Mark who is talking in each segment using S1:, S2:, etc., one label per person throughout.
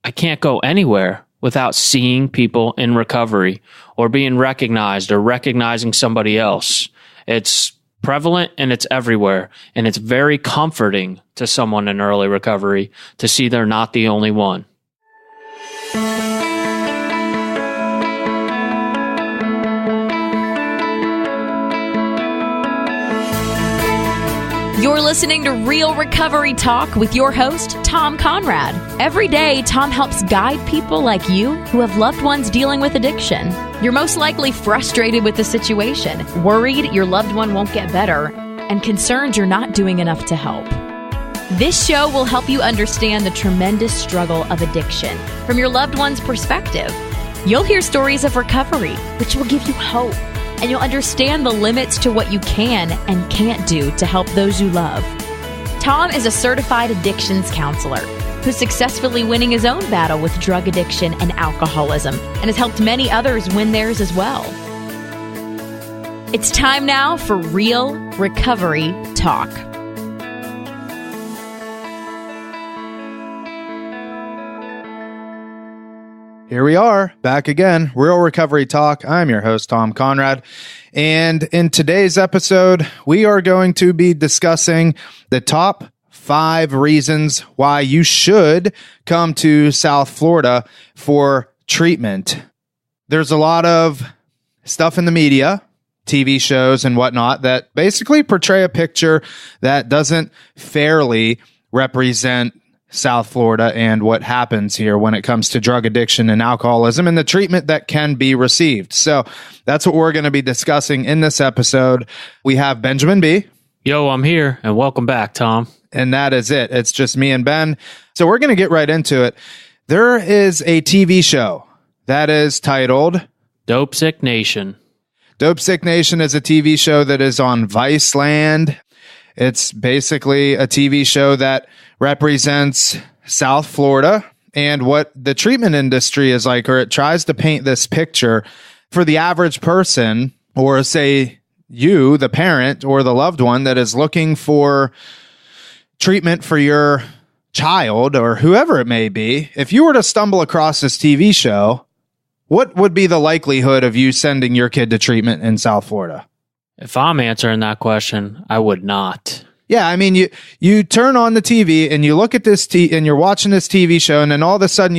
S1: I can't go anywhere without seeing people in recovery or being recognized or recognizing somebody else. It's prevalent and it's everywhere. And it's very comforting to someone in early recovery to see they're not the only one.
S2: You're listening to Real Recovery Talk with your host, Tom Conrad. Every day, Tom helps guide people like you who have loved ones dealing with addiction. You're most likely frustrated with the situation, worried your loved one won't get better, and concerned you're not doing enough to help. This show will help you understand the tremendous struggle of addiction from your loved one's perspective. You'll hear stories of recovery, which will give you hope, and you'll understand the limits to what you can and can't do to help those you love. Tom is a certified addictions counselor who's successfully winning his own battle with drug addiction and alcoholism and has helped many others win theirs as well. It's time now for Real Recovery Talk.
S3: Here we are, back again, Real Recovery Talk. I'm your host, Tom Conrad. And in today's episode, we are going to be discussing the top 5 reasons why you should come to South Florida for treatment. There's a lot of stuff in the media, TV shows and whatnot, that basically portray a picture that doesn't fairly represent South Florida and what happens here when it comes to drug addiction and alcoholism and the treatment that can be received. So that's what we're going to be discussing in this episode. We have Benjamin B.
S1: Yo, I'm here, and welcome back, Tom.
S3: And that is it. It's just me and Ben. So we're going to get right into it. There is a TV show that is titled
S1: Dope Sick Nation.
S3: Dope Sick Nation is a TV show that is on Viceland. It's basically a TV show that represents South Florida and what the treatment industry is like, or it tries to paint this picture for the average person, or say you, the parent or the loved one that is looking for treatment for your child or whoever it may be. If you were to stumble across this TV show, what would be the likelihood of you sending your kid to treatment in South Florida?
S1: If I'm answering that question, I would not.
S3: Yeah, I mean, you turn on the TV and you look at this and you're watching this TV show, and then all of a sudden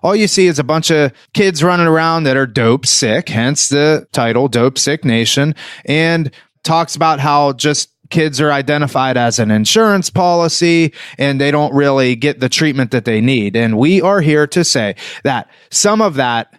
S3: all you see is a bunch of kids running around that are dope sick, hence the title Dope Sick Nation, and talks about how just kids are identified as an insurance policy and they don't really get the treatment that they need. And we are here to say that some of that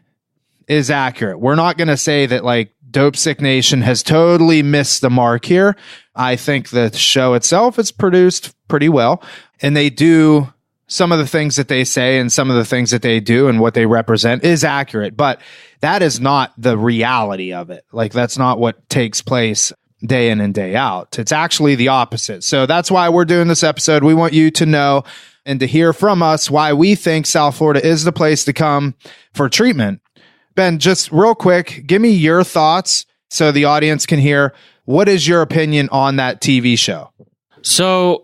S3: is accurate. We're not going to say that like Dope Sick Nation has totally missed the mark here. I think the show itself is produced pretty well, and they do some of the things that they say and some of the things that they do and what they represent is accurate, but that is not the reality of it. Like, that's not what takes place day in and day out. It's actually the opposite. So that's why we're doing this episode. We want you to know and to hear from us why we think South Florida is the place to come for treatment. Ben, just real quick, give me your thoughts so the audience can hear. What is your opinion on that TV show?
S1: So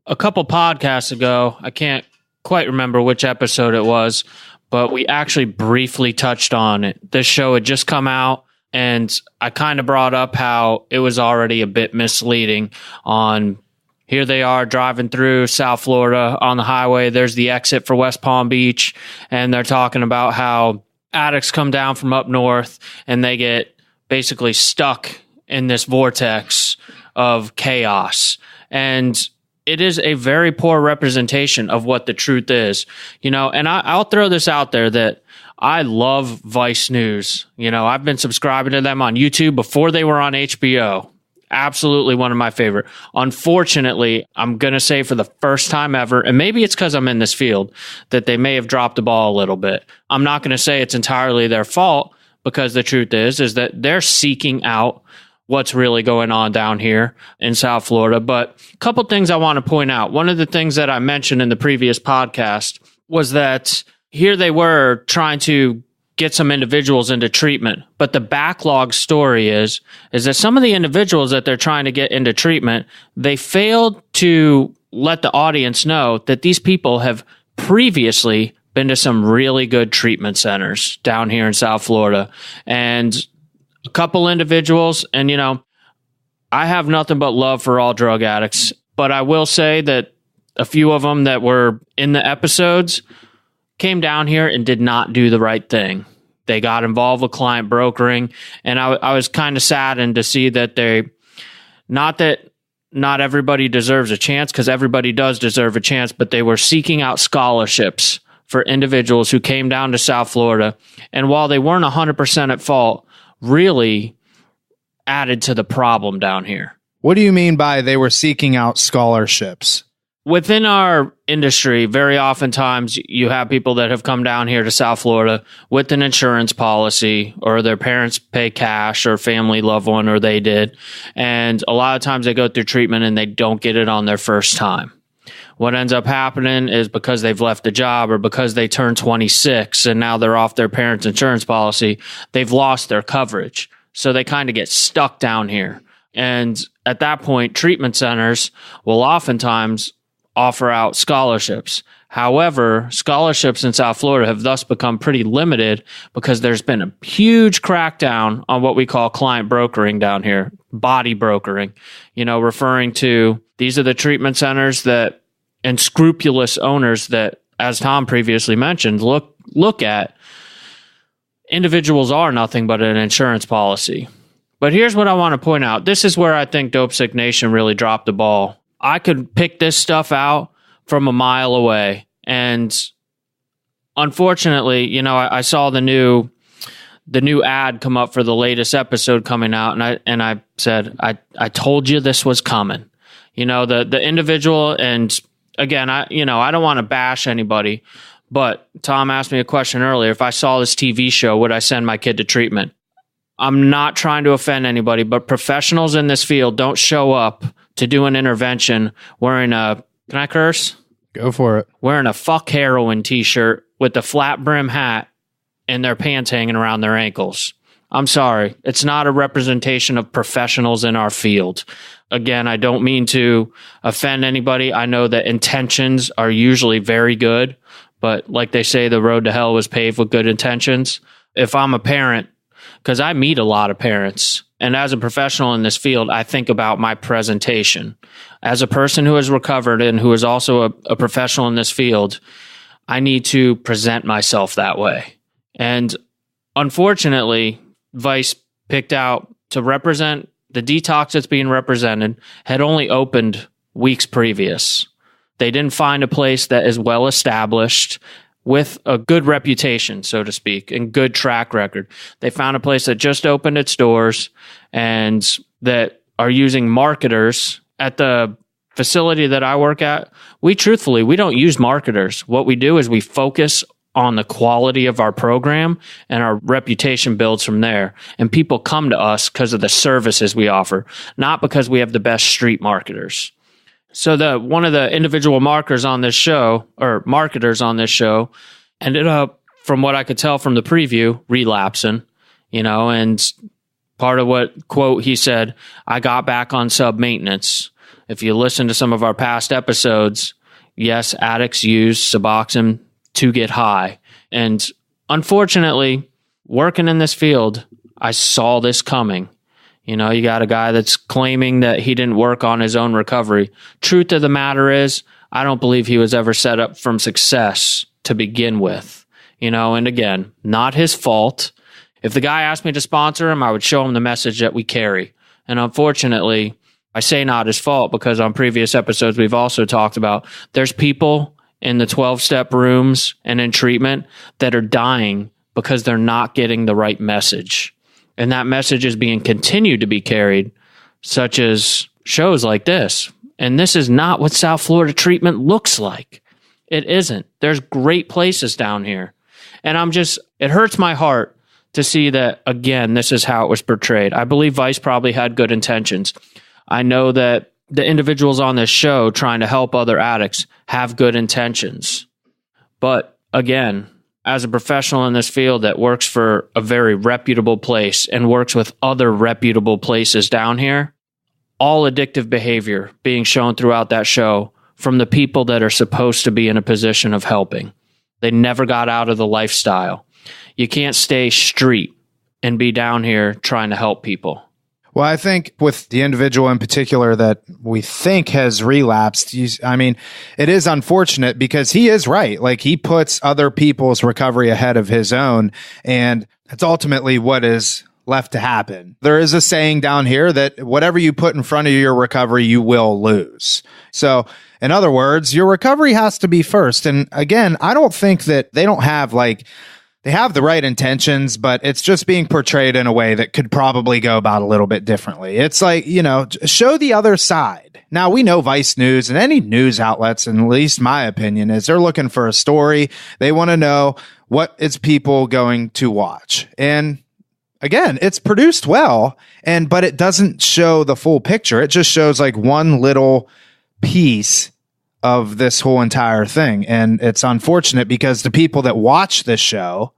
S1: a couple podcasts ago, I can't quite remember which episode it was, but we actually briefly touched on it. This show had just come out, and I kind of brought up how it was already a bit misleading on here they are driving through South Florida on the highway. There's the exit for West Palm Beach, and they're talking about how addicts come down from up north and they get basically stuck in this vortex of chaos. And it is a very poor representation of what the truth is, and I'll throw this out there that I love Vice News. I've been subscribing to them on YouTube before they were on HBO. Absolutely one of my favorite. Unfortunately, I'm going to say for the first time ever, and maybe it's because I'm in this field, that they may have dropped the ball a little bit. I'm not going to say it's entirely their fault, because the truth is that they're seeking out what's really going on down here in South Florida. But a couple things I want to point out. One of the things that I mentioned in the previous podcast was that here they were trying to get some individuals into treatment. But the backlog story is that some of the individuals that they're trying to get into treatment, they failed to let the audience know that these people have previously been to some really good treatment centers down here in South Florida, and a couple individuals, and I have nothing but love for all drug addicts, but I will say that a few of them that were in the episodes came down here and did not do the right thing. They got involved with client brokering, and I was kind of saddened to see that not everybody deserves a chance, because everybody does deserve a chance, but they were seeking out scholarships for individuals who came down to South Florida, and while they weren't 100% at fault, really added to the problem down here.
S3: What do you mean by they were seeking out scholarships?
S1: Within our industry, very oftentimes you have people that have come down here to South Florida with an insurance policy, or their parents pay cash, or family loved one, or they did. And a lot of times they go through treatment and they don't get it on their first time. What ends up happening is, because they've left the job, or because they turn 26 and now they're off their parents' insurance policy, they've lost their coverage. So they kind of get stuck down here. And at that point, treatment centers will oftentimes offer out scholarships. However, scholarships in South Florida have thus become pretty limited, because there's been a huge crackdown on what we call client brokering down here, body brokering, referring to, these are the treatment centers that, and scrupulous owners that, as Tom previously mentioned, look at individuals are nothing but an insurance policy. But here's what I want to point out. This is where I think Dope Sick Nation really dropped the ball. I could pick this stuff out from a mile away. And unfortunately, I saw the new ad come up for the latest episode coming out, and I said, I told you this was coming. The individual, and again, I don't want to bash anybody, but Tom asked me a question earlier. If I saw this TV show, would I send my kid to treatment? I'm not trying to offend anybody, but professionals in this field don't show up to do an intervention wearing can I curse?
S3: Go for it.
S1: Wearing a fuck heroin t-shirt with a flat brim hat and their pants hanging around their ankles. I'm sorry. It's not a representation of professionals in our field. Again, I don't mean to offend anybody. I know that intentions are usually very good, but like they say, the road to hell was paved with good intentions. If I'm a parent, because I meet a lot of parents, and as a professional in this field, I think about my presentation. As a person who has recovered and who is also a professional in this field, I need to present myself that way. And unfortunately, Vice picked out to represent the detox that's being represented had only opened weeks previous. They didn't find a place that is well established with a good reputation, so to speak, and good track record. They found a place that just opened its doors and that are using marketers. At the facility that I work at, we don't use marketers. What we do is we focus on the quality of our program, and our reputation builds from there. And people come to us because of the services we offer, not because we have the best street marketers. So one of the individual marketers on this show ended up, from what I could tell from the preview, relapsing, and part of what quote he said, I got back on sub maintenance. If you listen to some of our past episodes, yes, addicts use Suboxone to get high. And unfortunately, working in this field, I saw this coming. You got a guy that's claiming that he didn't work on his own recovery. Truth of the matter is, I don't believe he was ever set up from success to begin with. And again, not his fault. If the guy asked me to sponsor him, I would show him the message that we carry. And unfortunately, I say not his fault because on previous episodes, we've also talked about there's people in the 12-step rooms and in treatment that are dying because they're not getting the right message. And that message is being continued to be carried, such as shows like this. And this is not what South Florida treatment looks like. It isn't. There's great places down here. And it hurts my heart to see that, again, this is how it was portrayed. I believe Vice probably had good intentions. I know that the individuals on this show trying to help other addicts have good intentions. But again, as a professional in this field that works for a very reputable place and works with other reputable places down here, all addictive behavior being shown throughout that show from the people that are supposed to be in a position of helping. They never got out of the lifestyle. You can't stay street and be down here trying to help people.
S3: Well, I think with the individual in particular that we think has relapsed, it is unfortunate because he is right. Like, he puts other people's recovery ahead of his own, and it's ultimately what is left to happen. There is a saying down here that whatever you put in front of your recovery, you will lose. So, in other words, your recovery has to be first. And again, I don't think that they don't have they have the right intentions, but it's just being portrayed in a way that could probably go about a little bit differently. It's like, show the other side. Now, we know Vice News and any news outlets, and at least my opinion is they're looking for a story. They want to know what is people going to watch. And again, it's produced well, but it doesn't show the full picture. It just shows like one little piece of this whole entire thing. And it's unfortunate because the people that watch this show,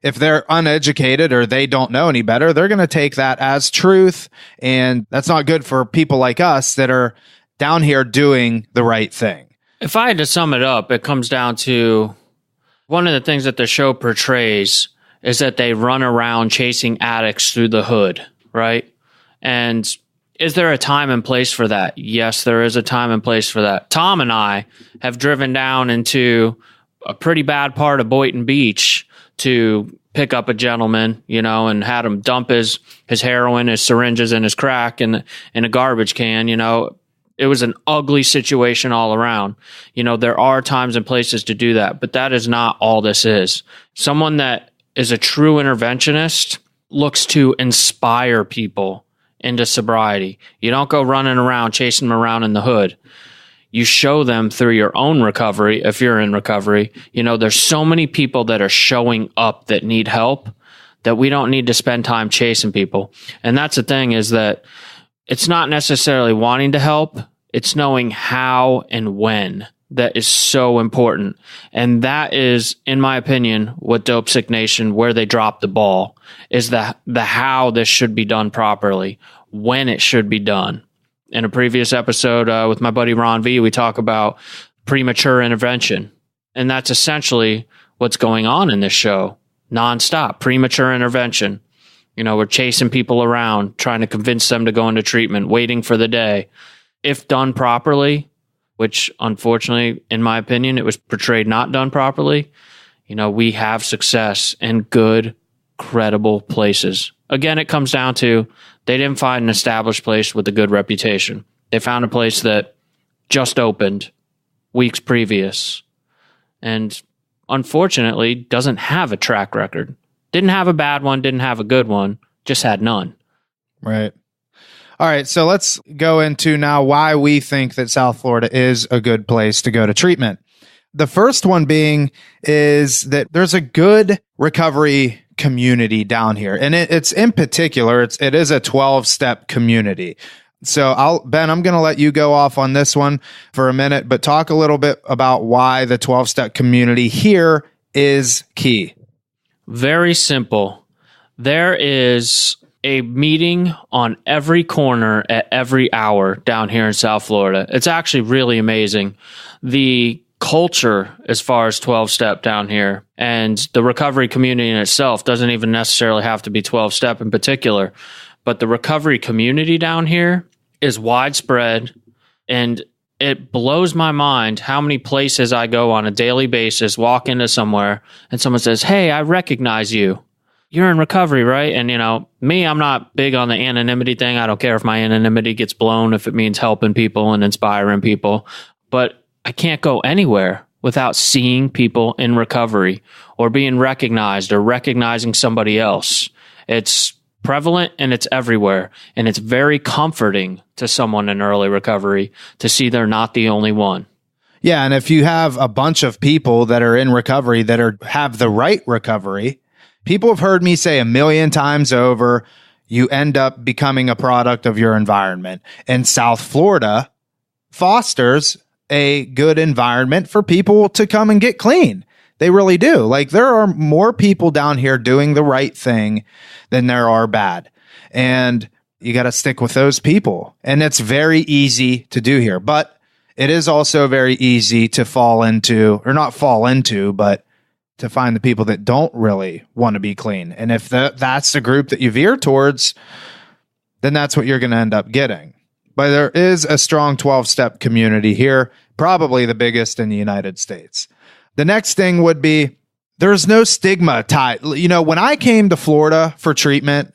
S3: if they're uneducated or they don't know any better, they're going to take that as truth. And that's not good for people like us that are down here doing the right thing.
S1: If I had to sum it up, it comes down to one of the things that the show portrays is that they run around chasing addicts through the hood, right? And is there a time and place for that? Yes, there is a time and place for that. Tom and I have driven down into a pretty bad part of Boynton Beach to pick up a gentleman, and had him dump his heroin, his syringes, and his crack in a garbage can. It was an ugly situation all around. There are times and places to do that, but that is not all this is. Someone that is a true interventionist looks to inspire people into sobriety. You don't go running around chasing them around in the hood. You show them through your own recovery. If you're in recovery, there's so many people that are showing up that need help that we don't need to spend time chasing people. And that's the thing, is that it's not necessarily wanting to help. It's knowing how and when. That is so important. And that is, in my opinion, what Dope Sick Nation, where they drop the ball, is the how this should be done properly, when it should be done. In a previous episode with my buddy Ron V, we talk about premature intervention. And that's essentially what's going on in this show. Nonstop, premature intervention. We're chasing people around, trying to convince them to go into treatment, waiting for the day. If done properly, which unfortunately, in my opinion, it was portrayed not done properly, we have success in good, credible places. Again, it comes down to they didn't find an established place with a good reputation. They found a place that just opened weeks previous and unfortunately doesn't have a track record. Didn't have a bad one, didn't have a good one, just had none.
S3: Right. All right, so let's go into now why we think that South Florida is a good place to go to treatment. The first one being is that there's a good recovery community down here. And it's in particular, it is a 12-step community. So Ben, I'm going to let you go off on this one for a minute, but talk a little bit about why the 12-step community here is key.
S1: Very simple. There is a meeting on every corner at every hour down here in South Florida. It's actually really amazing. The culture as far as 12-step down here and the recovery community in itself doesn't even necessarily have to be 12-step in particular, but the recovery community down here is widespread, and it blows my mind how many places I go on a daily basis, walk into somewhere and someone says, "Hey, I recognize you. You're in recovery, right?" And me, I'm not big on the anonymity thing. I don't care if my anonymity gets blown, if it means helping people and inspiring people, but I can't go anywhere without seeing people in recovery or being recognized or recognizing somebody else. It's prevalent and it's everywhere. And it's very comforting to someone in early recovery to see they're not the only one.
S3: Yeah. And if you have a bunch of people that are in recovery that have the right recovery, people have heard me say 1,000,000 times over, you end up becoming a product of your environment. And South Florida fosters a good environment for people to come and get clean. They really do. Like, there are more people down here doing the right thing than there are bad. And you got to stick with those people. And it's very easy to do here. But it is also very easy to fall into, or not fall into, but to find the people that don't really want to be clean. And if that's the group that you veer towards, then that's what you're going to end up getting. But there is a strong 12-step community here, probably the biggest in the United States. The next thing would be there's no stigma tied. You know, when I came to Florida for treatment,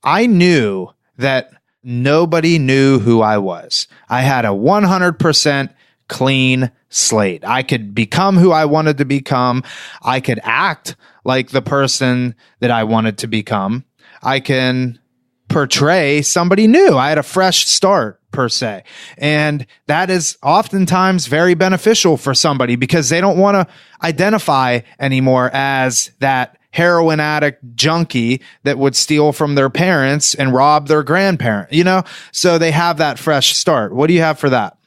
S3: I knew that nobody knew who I was. I had a 100% clean slate. I could become who I wanted to become. I could act like the person that I wanted to become. I can portray somebody new. I had a fresh start, per se. And that is oftentimes very beneficial for somebody because they don't want to identify anymore as that heroin addict junkie that would steal from their parents and rob their grandparent, you know? So they have that fresh start. What do you have for that?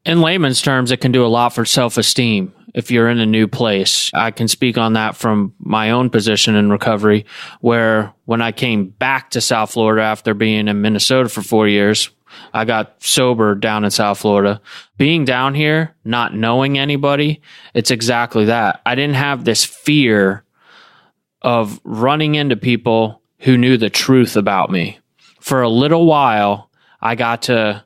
S1: In layman's terms, it can do a lot for self-esteem if you're in a new place. I can speak on that from my own position in recovery, where when I came back to South Florida after being in Minnesota for 4 years, I got sober down in South Florida. Being down here, not knowing anybody, it's exactly that. I didn't have this fear of running into people who knew the truth about me. For a little while, I got to...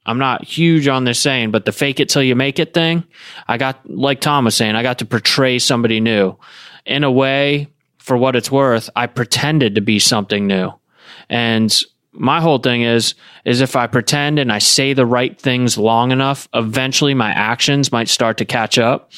S1: I'm not huge on this saying, but the fake it till you make it thing, I got, like Tom was saying, I got to portray somebody new. In a way, for what it's worth, I pretended to be something new. And my whole thing is if I pretend and I say the right things long enough, eventually my actions might start to catch up.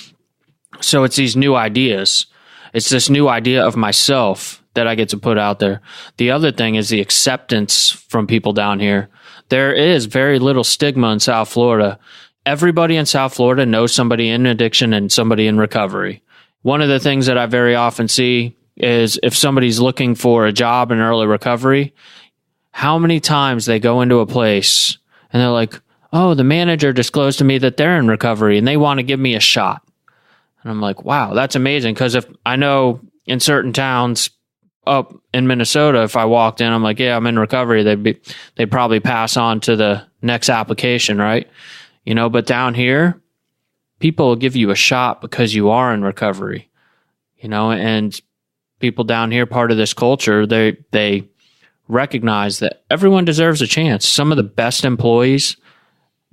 S1: So it's these new ideas. It's this new idea of myself that I get to put out there. The other thing is the acceptance from people down here. There is very little stigma in South Florida. Everybody in South Florida knows somebody in addiction and somebody in recovery. One of the things that I very often see is if somebody's looking for a job in early recovery, how many times they go into a place and they're like, oh, the manager disclosed to me that they're in recovery and they want to give me a shot. And I'm like, wow, that's amazing. Because if I know in certain towns up in Minnesota, if I walked in, I'm like, yeah, I'm in recovery, they'd probably pass on to the next application, right? You know, but down here, people will give you a shot because you are in recovery, you know, and people down here, part of this culture, they recognize that everyone deserves a chance. Some of the best employees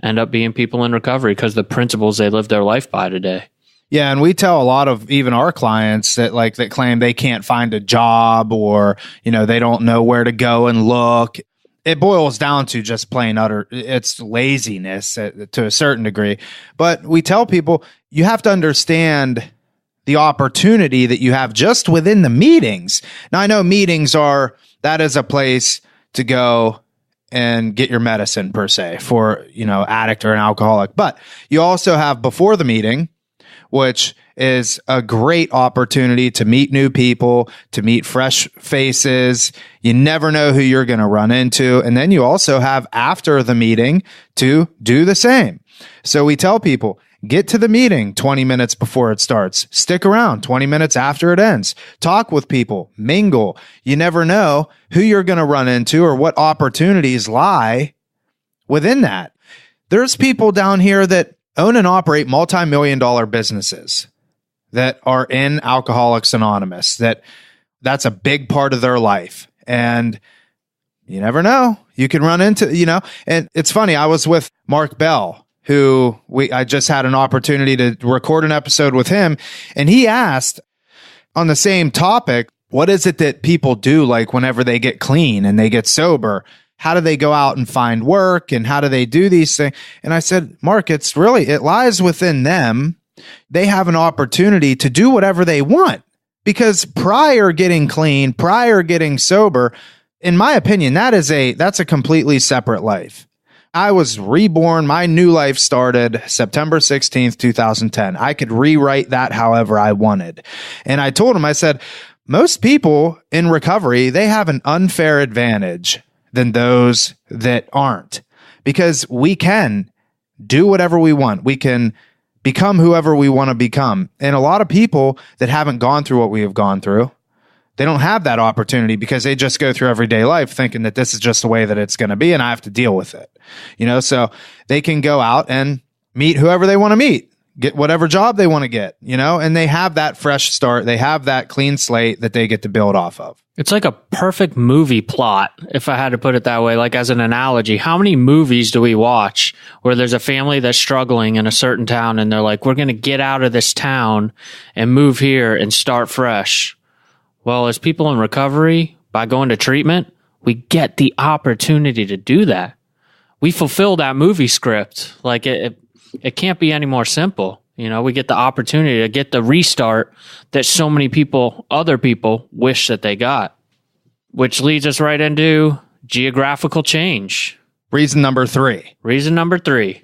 S1: end up being people in recovery because the principles they live their life by today.
S3: Yeah, and we tell a lot of even our clients that claim they can't find a job or, you know, they don't know where to go and look. It boils down to just plain utter, it's laziness to a certain degree. But we tell people you have to understand the opportunity that you have just within the meetings. Now, I know meetings that is a place to go and get your medicine per se for, you know, addict or an alcoholic. But you also have before the meeting, which is a great opportunity to meet new people, to meet fresh faces. You never know who you're going to run into. And then you also have after the meeting to do the same. So we tell people, get to the meeting 20 minutes before it starts. Stick around 20 minutes after it ends. Talk with people, mingle. You never know who you're going to run into or what opportunities lie within that. There's people down here that own and operate multi-million-dollar businesses that are in Alcoholics Anonymous. That's a big part of their life. And you never know. You can run into, you know, and it's funny. I was with Mark Bell, who I just had an opportunity to record an episode with him. And he asked on the same topic, what is it that people do like whenever they get clean and they get sober? How do they go out and find work and how do they do these things? And I said, Mark, it lies within them. They have an opportunity to do whatever they want because prior getting clean, prior getting sober, in my opinion, that's a completely separate life. I was reborn. My new life started September 16th, 2010. I could rewrite that however I wanted. And I told him, I said, most people in recovery, they have an unfair advantage than those that aren't, because we can do whatever we want. We can become whoever we want to become. And a lot of people that haven't gone through what we have gone through, they don't have that opportunity because they just go through everyday life thinking that this is just the way that it's going to be and I have to deal with it. You know, so they can go out and meet whoever they want to meet, get whatever job they want to get, and they have that fresh start. They have that clean slate that they get to build off of.
S1: It's like a perfect movie plot, if I had to put it that way, like as an analogy. How many movies do we watch where there's a family that's struggling in a certain town and they're like, we're going to get out of this town and move here and start fresh? Well, as people in recovery, by going to treatment, we get the opportunity to do that. We fulfill that movie script. Like it can't be any more simple. We get the opportunity to get the restart that so many other people wish that they got, which leads us right into geographical change.
S3: Reason number 3.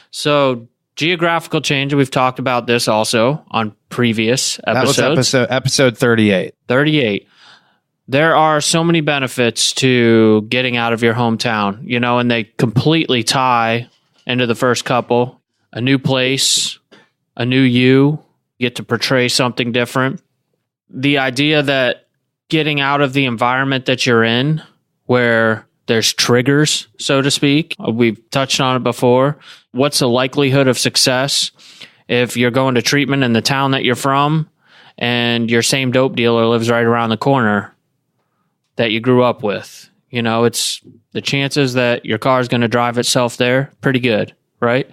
S1: So geographical change, we've talked about this also on previous episodes.
S3: That was episode 38.
S1: 38. There are so many benefits to getting out of your hometown, and they completely tie into the first couple. A new place, a new you get to portray something different. The idea that getting out of the environment that you're in, where there's triggers, so to speak, we've touched on it before. What's the likelihood of success if you're going to treatment in the town that you're from and your same dope dealer lives right around the corner that you grew up with? It's the chances that your car is going to drive itself there, pretty good, right?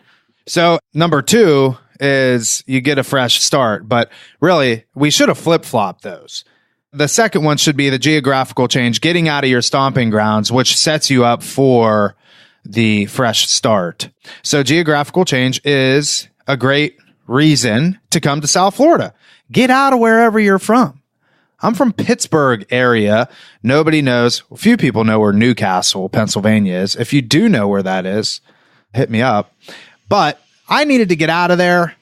S3: So number 2 is you get a fresh start, but really we should have flip-flopped those. The second one should be the geographical change, getting out of your stomping grounds, which sets you up for the fresh start. So geographical change is a great reason to come to South Florida. Get out of wherever you're from. I'm from Pittsburgh area. Nobody knows. Few people know where Newcastle, Pennsylvania is. If you do know where that is, hit me up. But I needed to get out of there,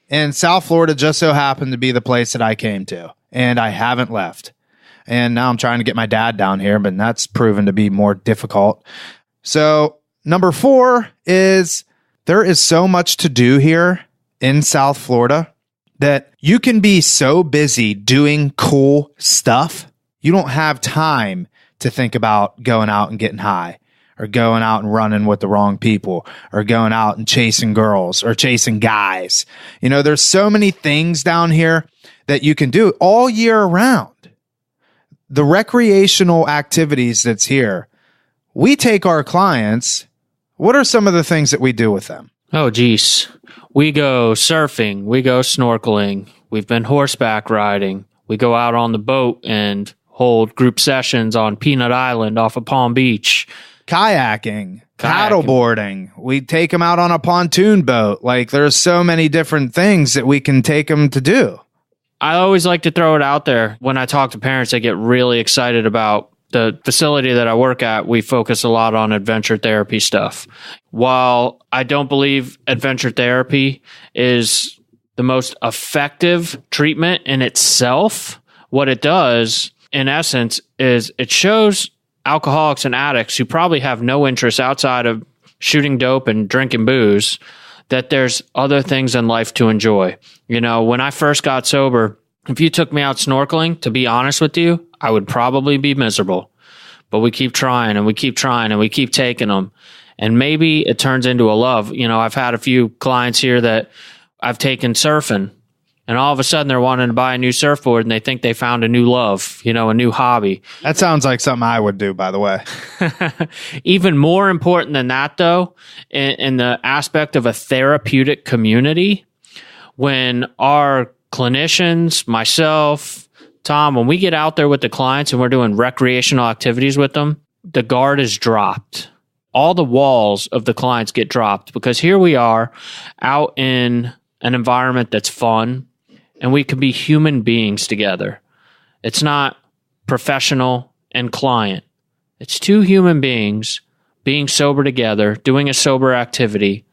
S3: and South Florida just so happened to be the place that I came to, and I haven't left. And now I'm trying to get my dad down here, but that's proven to be more difficult. So number 4 is there is so much to do here in South Florida that you can be so busy doing cool stuff, you don't have time to think about going out and getting high, or going out and running with the wrong people, or going out and chasing girls or chasing guys. There's so many things down here that you can do all year round. The recreational activities that's here, we take our clients. What are some of the things that we do with them?
S1: Oh, geez. We go surfing. We go snorkeling. We've been horseback riding. We go out on the boat and hold group sessions on Peanut Island off of Palm Beach.
S3: Kayaking, paddleboarding. We take them out on a pontoon boat. Like, there's so many different things that we can take them to do.
S1: I always like to throw it out there. When I talk to parents, they get really excited about the facility that I work at. We focus a lot on adventure therapy stuff. While I don't believe adventure therapy is the most effective treatment in itself, what it does, in essence, is it shows alcoholics and addicts who probably have no interest outside of shooting dope and drinking booze that there's other things in life to enjoy. When I first got sober, if you took me out snorkeling, to be honest with you, I would probably be miserable. But we keep trying and we keep trying and we keep taking them. And maybe it turns into a love. I've had a few clients here that I've taken surfing, and all of a sudden they're wanting to buy a new surfboard and they think they found a new love, a new hobby.
S3: That sounds like something I would do, by the way.
S1: Even more important than that, though, in the aspect of a therapeutic community, when our clinicians, myself, Tom, when we get out there with the clients and we're doing recreational activities with them, the guard is dropped. All the walls of the clients get dropped, because here we are out in an environment that's fun, and we can be human beings together. It's not professional and client. It's two human beings being sober together, doing a sober activity,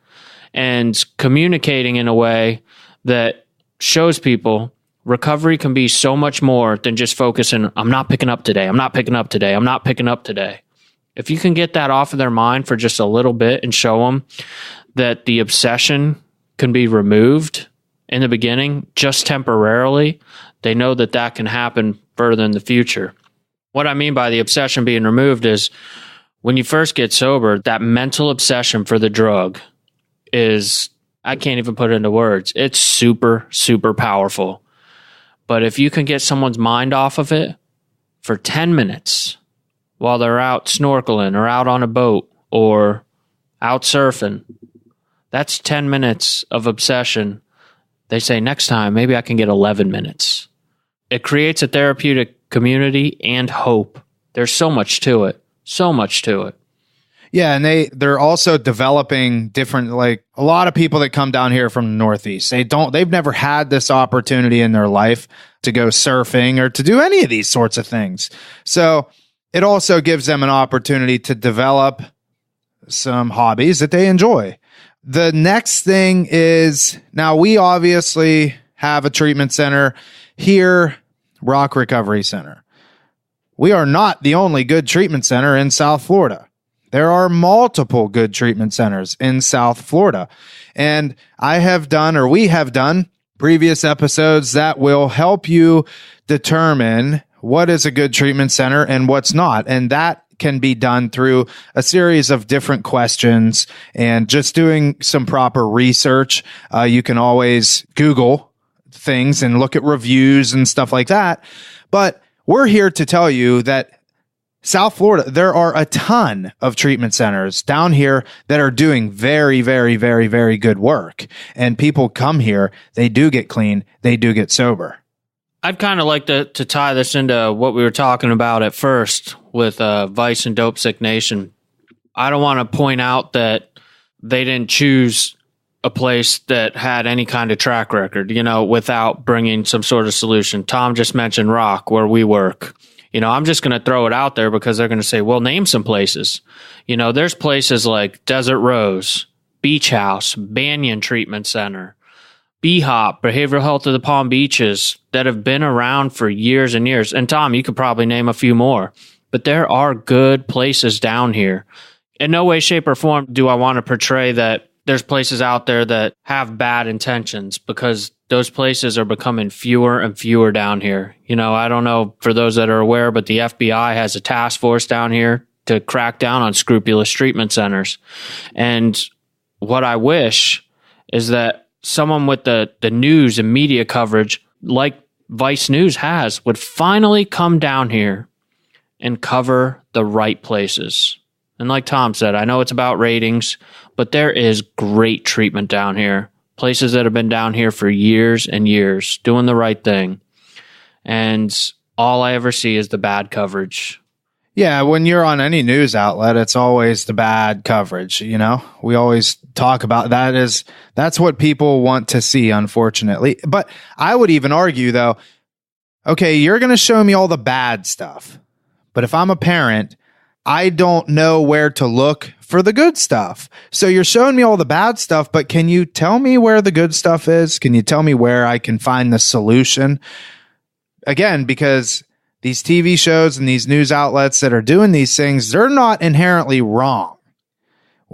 S1: and communicating in a way that shows people recovery can be so much more than just focusing, I'm not picking up today, I'm not picking up today, I'm not picking up today. If you can get that off of their mind for just a little bit and show them that the obsession can be removed in the beginning, just temporarily, they know that that can happen further in the future. What I mean by the obsession being removed is when you first get sober, that mental obsession for the drug is I can't even put it into words. It's super, super powerful. But if you can get someone's mind off of it for 10 minutes while they're out snorkeling or out on a boat or out surfing, that's 10 minutes of obsession. They say next time, maybe I can get 11 minutes. It creates a therapeutic community and hope. There's so much to it. So much to it.
S3: Yeah, and they're also developing different, like a lot of people that come down here from the Northeast, they've never had this opportunity in their life to go surfing or to do any of these sorts of things. So it also gives them an opportunity to develop some hobbies that they enjoy. The next thing is, now we obviously have a treatment center here, Rock Recovery Center. We are not the only good treatment center in South Florida. There are multiple good treatment centers in South Florida. And we have done previous episodes that will help you determine what is a good treatment center and what's not. And that can be done through a series of different questions and just doing some proper research. You can always Google things and look at reviews and stuff like that. But we're here to tell you that South Florida, there are a ton of treatment centers down here that are doing very, very, very, very good work. And people come here, they do get clean, they do get sober.
S1: I'd kind of like to tie this into what we were talking about at first with Vice and Dope Sick Nation. I don't want to point out that they didn't choose a place that had any kind of track record, without bringing some sort of solution. Tom just mentioned Rock, where we work. I'm just going to throw it out there because they're going to say, well, name some places. There's places like Desert Rose, Beach House, Banyan Treatment Center, B-Hop, Behavioral Health of the Palm Beaches, that have been around for years and years. And Tom, you could probably name a few more. But there are good places down here. In no way, shape, or form do I want to portray that there's places out there that have bad intentions, because those places are becoming fewer and fewer down here. I don't know for those that are aware, but the FBI has a task force down here to crack down on scrupulous treatment centers. And what I wish is that someone with the news and media coverage like Vice News has would finally come down here and cover the right places. And like Tom said, I know it's about ratings, but there is great treatment down here. Places that have been down here for years and years, doing the right thing. And all I ever see is the bad coverage.
S3: Yeah, when you're on any news outlet, it's always the bad coverage, We always talk about that. That's what people want to see, unfortunately. But I would even argue, though, okay, you're going to show me all the bad stuff. But if I'm a parent, I don't know where to look for the good stuff. So you're showing me all the bad stuff, but can you tell me where the good stuff is? Can you tell me where I can find the solution? Again, because these TV shows and these news outlets that are doing these things, they're not inherently wrong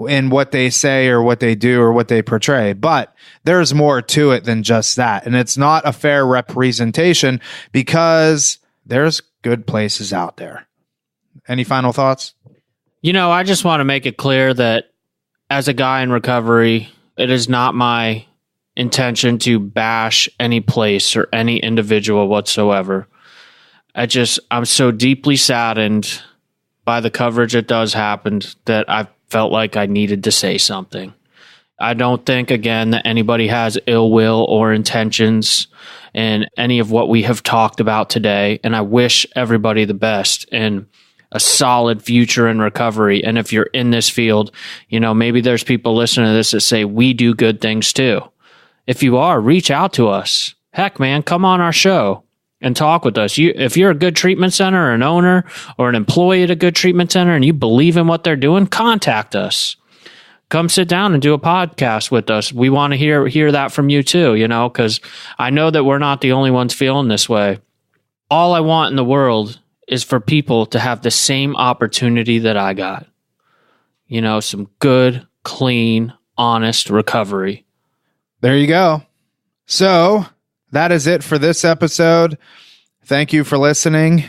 S3: in what they say or what they do or what they portray, but there's more to it than just that. And it's not a fair representation because there's good places out there. Any final thoughts?
S1: I just want to make it clear that as a guy in recovery, it is not my intention to bash any place or any individual whatsoever. I'm so deeply saddened by the coverage that does happen that I felt like I needed to say something. I don't think, again, that anybody has ill will or intentions in any of what we have talked about today. And I wish everybody the best and a solid future in recovery. And if you're in this field, maybe there's people listening to this that say, we do good things too. If you are, reach out to us. Heck, man, come on our show and talk with us. If you're a good treatment center or an owner or an employee at a good treatment center and you believe in what they're doing, contact us. Come sit down and do a podcast with us. We want to hear that from you too, because I know that we're not the only ones feeling this way. All I want in the world is for people to have the same opportunity that I got. Some good, clean, honest recovery.
S3: There you go. So that is it for this episode. Thank you for listening.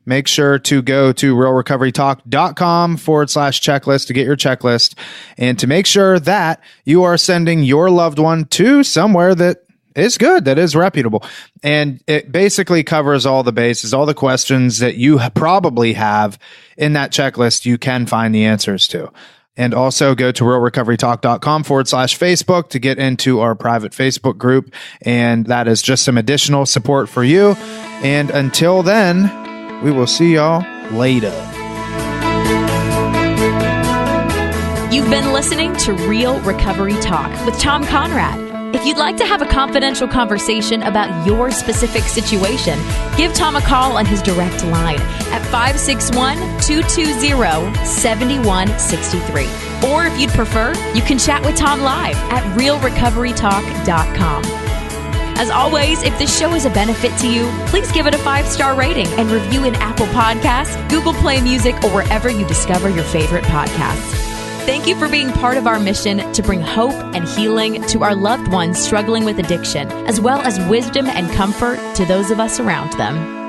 S3: make sure to go to realrecoverytalk.com/checklist to get your checklist and to make sure that you are sending your loved one to somewhere that is good, that is reputable. And it basically covers all the bases, all the questions that you probably have in that checklist. You can find the answers to. And also go to realrecoverytalk.com/Facebook to get into our private Facebook group. And that is just some additional support for you. And until then, we will see y'all later.
S2: You've been listening to Real Recovery Talk with Tom Conrad. If you'd like to have a confidential conversation about your specific situation, give Tom a call on his direct line at 561-220-7163. Or if you'd prefer, you can chat with Tom live at realrecoverytalk.com. As always, if this show is a benefit to you, please give it a 5-star rating and review in Apple Podcasts, Google Play Music, or wherever you discover your favorite podcasts. Thank you for being part of our mission to bring hope and healing to our loved ones struggling with addiction, as well as wisdom and comfort to those of us around them.